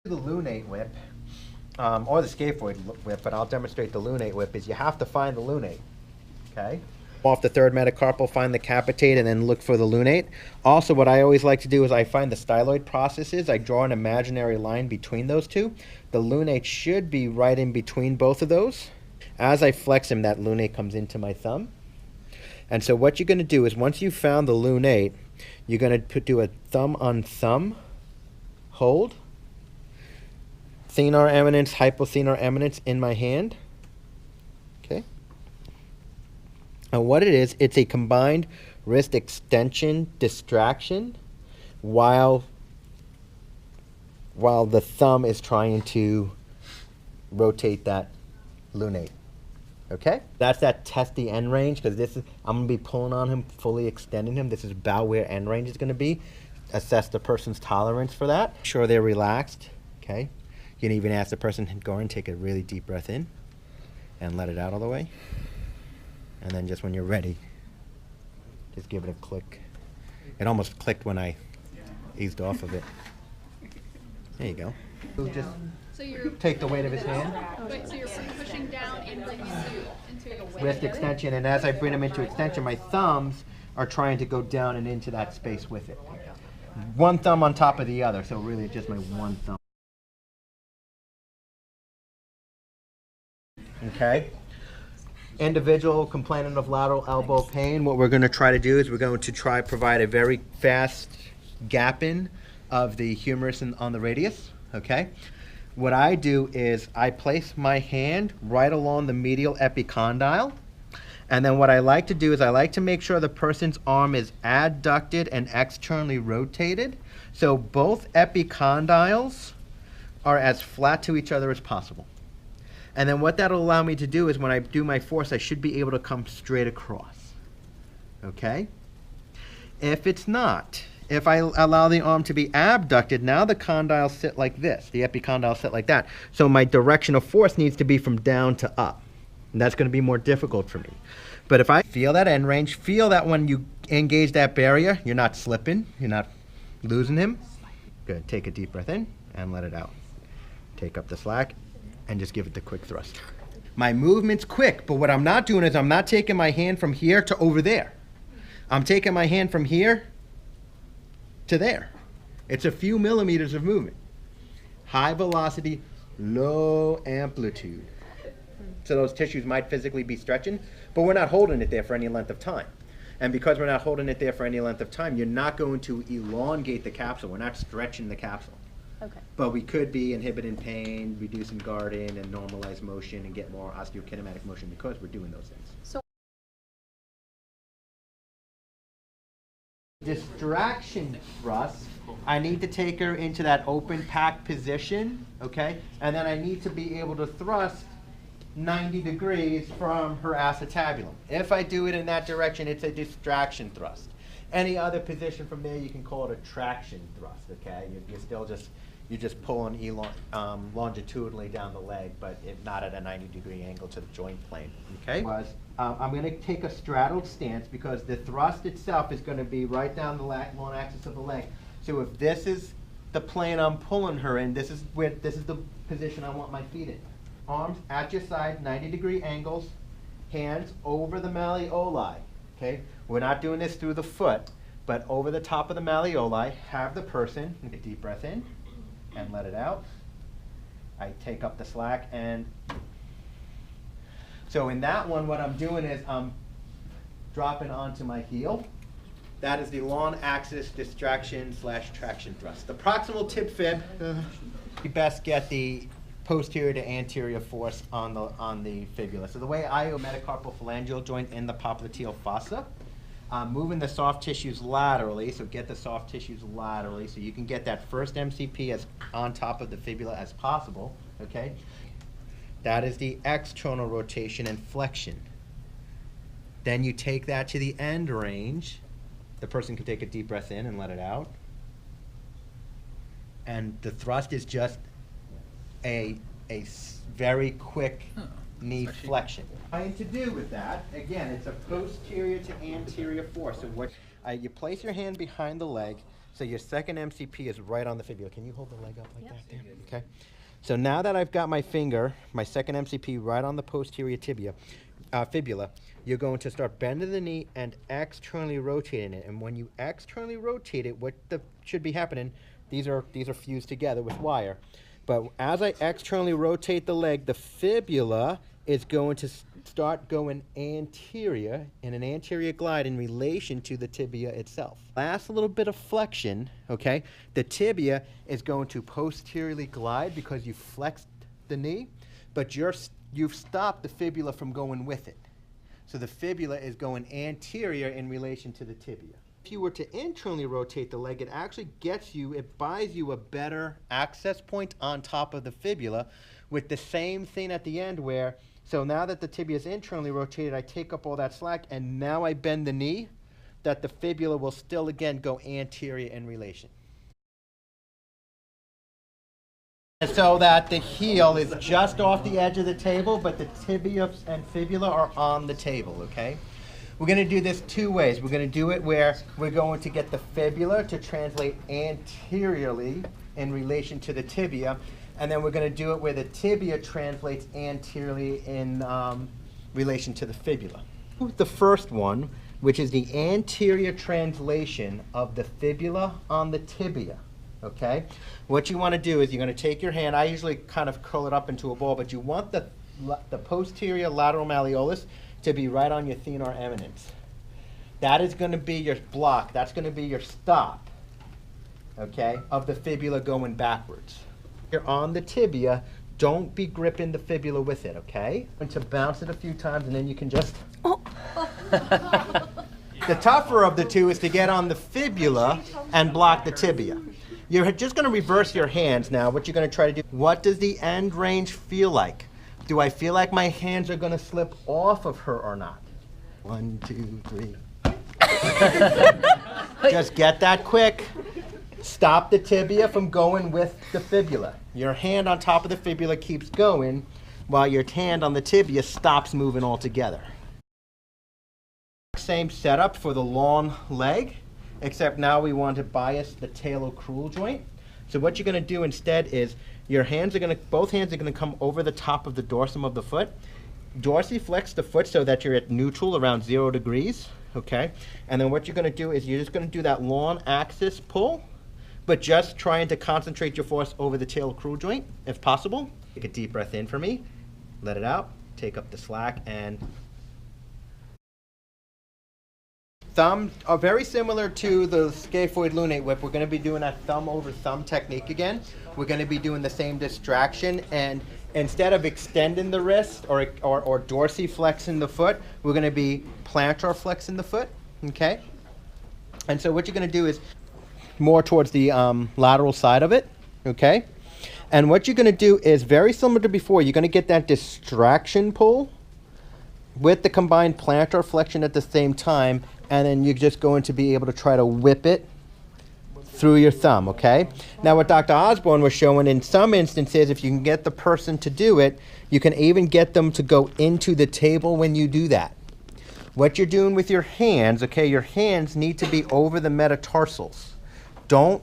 The lunate whip, or the scaphoid whip, but I'll demonstrate the lunate whip, is you have to find the lunate, okay? Off the third metacarpal, find the capitate, and then look for the lunate. Also, what I always like to do is I find the styloid processes. I draw an imaginary line between those two. The lunate should be right in between both of those. As I flex him, that lunate comes into my thumb. And so what you're going to do is once you've found the lunate, you're going to do a thumb on thumb hold. Thenar eminence, hypothenar eminence in my hand. Okay. And what it is, it's a combined wrist extension distraction while the thumb is trying to rotate that lunate. Okay? That's that testy end range, because this is, I'm going to be pulling on him, fully extending him. This is about where end range is going to be. Assess the person's tolerance for that. Make sure they're relaxed. Okay? You can even ask the person, go and take a really deep breath in and let it out all the way. And then just when you're ready, just give it a click. It almost clicked when I eased off of it. There you go. Just so you're take the weight of his hand. Wait, so you're pushing down and bringing into wrist extension, and as I bring him into extension, my thumbs are trying to go down and into that space with it. One thumb on top of the other, so really just my one thumb. Okay. Individual complaining of lateral elbow pain, what we're going to try to do is we're going to try to provide a very fast gap in of the humerus on the radius. Okay. What I do is I place my hand right along the medial epicondyle, and then what I like to do is I like to make sure the person's arm is adducted and externally rotated, so both epicondyles are as flat to each other as possible. And then what that'll allow me to do is when I do my force, I should be able to come straight across. Okay? If it's not, if I allow the arm to be abducted, now the condyles sit like this. The epicondyles sit like that. So my direction of force needs to be from down to up. And that's going to be more difficult for me. But if I feel that end range, feel that when you engage that barrier, you're not slipping, you're not losing him. Good. Take a deep breath in and let it out. Take up the slack and just give it the quick thrust. My movement's quick, but what I'm not doing is I'm not taking my hand from here to over there. I'm taking my hand from here to there. It's a few millimeters of movement. High velocity, low amplitude. So those tissues might physically be stretching, but we're not holding it there for any length of time. And because we're not holding it there for any length of time, you're not going to elongate the capsule. We're not stretching the capsule. Okay. But we could be inhibiting pain, reducing guarding, and normalize motion and get more osteokinematic motion because we're doing those things. So Distraction thrust, I need to take her into that open pack position, okay? And then I need to be able to thrust 90 degrees from her acetabulum. If I do it in that direction, it's a distraction thrust. Any other position from there, you can call it a traction thrust, okay? You're still just, you're just pulling longitudinally down the leg, but not at a 90-degree angle to the joint plane, okay? I'm going to take a straddled stance because the thrust itself is going to be right down the long axis of the leg. So if this is the plane I'm pulling her in, this is the position I want my feet in. Arms at your side, 90-degree angles, hands over the malleoli, okay? We're not doing this through the foot, but over the top of the malleoli, have the person take a deep breath in and let it out. I take up the slack, and so in that one, what I'm doing is I'm dropping onto my heel. That is the long axis distraction / traction thrust. The proximal tib fib, you best get the posterior to anterior force on the fibula. So the way I do metacarpal phalangeal joint in the popliteal fossa, moving the soft tissues laterally, so get the soft tissues laterally so you can get that first MCP as on top of the fibula as possible, okay? That is the external rotation and flexion. Then you take that to the end range. The person can take a deep breath in and let it out. And the thrust is just a very quick knee flexion. Trying to do with that, again, it's a posterior to anterior force. So what you place your hand behind the leg, so your second MCP is right on the fibula. Can you hold the leg up like that, Dan? Okay. So now that I've got my finger, my second MCP right on the posterior fibula, you're going to start bending the knee and externally rotating it. And when you externally rotate it, what should be happening, these are fused together with wire. But as I externally rotate the leg, the fibula is going to start going anterior in an anterior glide in relation to the tibia itself. Last little bit of flexion, okay? The tibia is going to posteriorly glide because you flexed the knee, but you've stopped the fibula from going with it. So the fibula is going anterior in relation to the tibia. If you were to internally rotate the leg, it actually buys you a better access point on top of the fibula with the same thing at the end where, so now that the tibia is internally rotated, I take up all that slack and now I bend the knee, that the fibula will still again go anterior in relation. So that the heel is just off the edge of the table, but the tibia and fibula are on the table, okay? We're going to do this two ways. We're going to do it where we're going to get the fibula to translate anteriorly in relation to the tibia, and then we're going to do it where the tibia translates anteriorly in relation to the fibula. The first one, which is the anterior translation of the fibula on the tibia, okay? What you want to do is you're going to take your hand, I usually kind of curl it up into a ball, but you want the posterior lateral malleolus to be right on your thenar eminence. That is going to be your block. That's going to be your stop, okay, of the fibula going backwards. You're on the tibia. Don't be gripping the fibula with it, okay? And to bounce it a few times, and then you can just... Oh. The tougher of the two is to get on the fibula and block the tibia. You're just going to reverse your hands now. What you're going to try to do, what does the end range feel like? Do I feel like my hands are going to slip off of her or not? 1, 2, 3. Just get that quick. Stop the tibia from going with the fibula. Your hand on top of the fibula keeps going while your hand on the tibia stops moving altogether. Same setup for the long leg, except now we want to bias the talocrural joint. So what you're going to do instead is both hands are going to come over the top of the dorsum of the foot. Dorsiflex the foot so that you're at neutral around 0 degrees, okay? And then what you're going to do is you're just going to do that long axis pull, but just trying to concentrate your force over the talocrural joint, if possible. Take a deep breath in for me, let it out, take up the slack, and thumbs are very similar to the scaphoid lunate whip. We're going to be doing that thumb over thumb technique again. We're going to be doing the same distraction, and instead of extending the wrist or dorsiflexing the foot, we're going to be plantar flexing the foot, okay? And so what you're going to do is more towards the lateral side of it, okay? And what you're going to do is very similar to before. You're going to get that distraction pull with the combined plantar flexion at the same time, and then you're just going to be able to try to whip it through your thumb, okay? Now what Dr. Osborne was showing, in some instances, if you can get the person to do it, you can even get them to go into the table when you do that. What you're doing with your hands, okay, your hands need to be over the metatarsals. Don't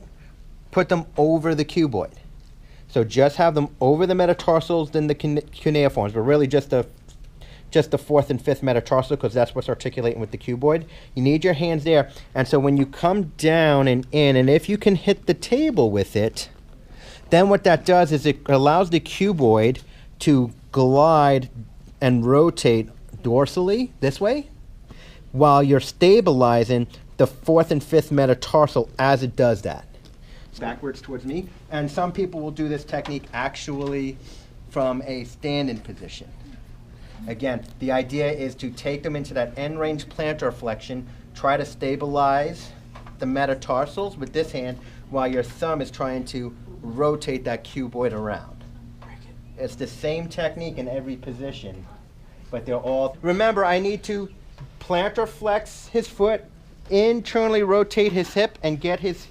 put them over the cuboid. So just have them over the metatarsals, then the cuneiforms, but really just the fourth and fifth metatarsal, because that's what's articulating with the cuboid. You need your hands there. And so when you come down and in, and if you can hit the table with it, then what that does is it allows the cuboid to glide and rotate dorsally this way, while you're stabilizing the fourth and fifth metatarsal as it does that. Backwards towards me. And some people will do this technique actually from a standing position. Again, the idea is to take them into that end range plantar flexion, try to stabilize the metatarsals with this hand while your thumb is trying to rotate that cuboid around. It's the same technique in every position, but they're all... Remember, I need to plantar flex his foot, internally rotate his hip, and get his...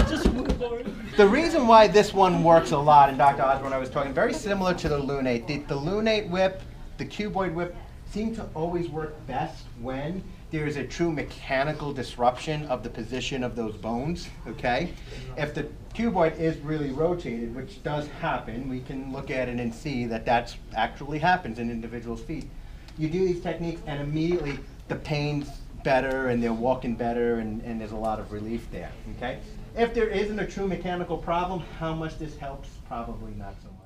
Just move forward. The reason why this one works a lot, and Dr. Osborne, I was talking, very similar to the lunate. The lunate whip, the cuboid whip, seem to always work best when there is a true mechanical disruption of the position of those bones, okay? If the cuboid is really rotated, which does happen, we can look at it and see that that's actually happens in individuals' feet. You do these techniques and immediately the pain's better and they're walking better and there's a lot of relief there, okay? If there isn't a true mechanical problem, how much this helps, probably not so much.